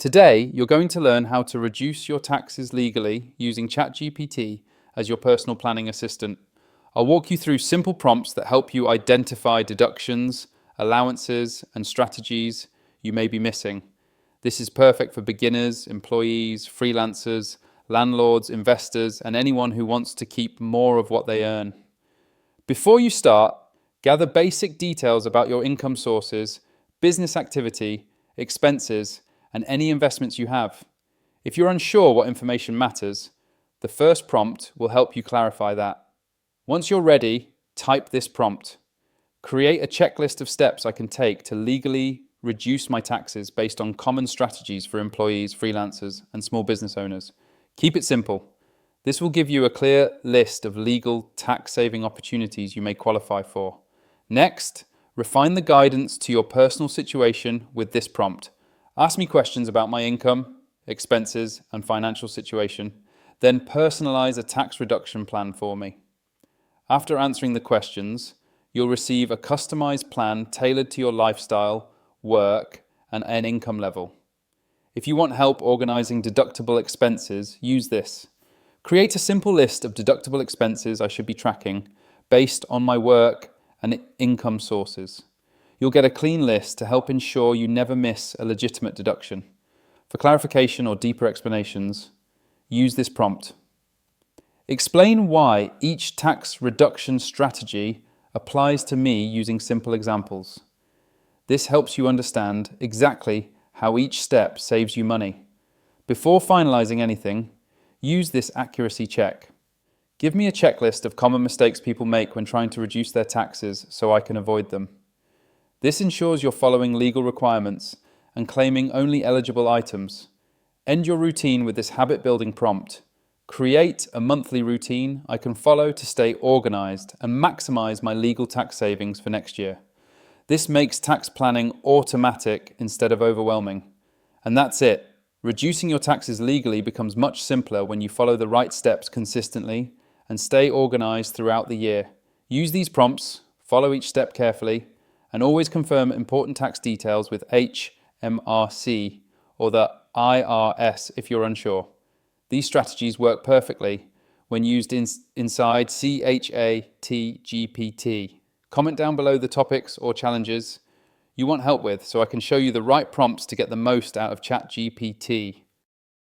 Today, you're going to learn how to reduce your taxes legally using ChatGPT as your personal planning assistant. I'll walk you through simple prompts that help you identify deductions, allowances, and strategies you may be missing. This is perfect for beginners, employees, freelancers, landlords, investors, and anyone who wants to keep more of what they earn. Before you start, gather basic details about your income sources, business activity, expenses, and any investments you have. If you're unsure what information matters, the first prompt will help you clarify that. Once you're ready, type this prompt. Create a checklist of steps I can take to legally reduce my taxes based on common strategies for employees, freelancers, and small business owners. Keep it simple. This will give you a clear list of legal tax-saving opportunities you may qualify for. Next, refine the guidance to your personal situation with this prompt. Ask me questions about my income, expenses, and financial situation. Then personalize a tax reduction plan for me. After answering the questions, you'll receive a customized plan tailored to your lifestyle, work, and an income level. If you want help organizing deductible expenses, use this. Create a simple list of deductible expenses I should be tracking based on my work and income sources. You'll get a clean list to help ensure you never miss a legitimate deduction. For clarification or deeper explanations, use this prompt. Explain why each tax reduction strategy applies to me using simple examples. This helps you understand exactly how each step saves you money. Before finalizing anything, use this accuracy check. Give me a checklist of common mistakes people make when trying to reduce their taxes so I can avoid them. This ensures you're following legal requirements and claiming only eligible items. End your routine with this habit-building prompt. Create a monthly routine I can follow to stay organized and maximize my legal tax savings for next year. This makes tax planning automatic instead of overwhelming. And that's it. Reducing your taxes legally becomes much simpler when you follow the right steps consistently and stay organized throughout the year. Use these prompts, follow each step carefully, and always confirm important tax details with HMRC or the IRS if you're unsure. These strategies work perfectly when used inside ChatGPT. Comment down below the topics or challenges you want help with so I can show you the right prompts to get the most out of ChatGPT.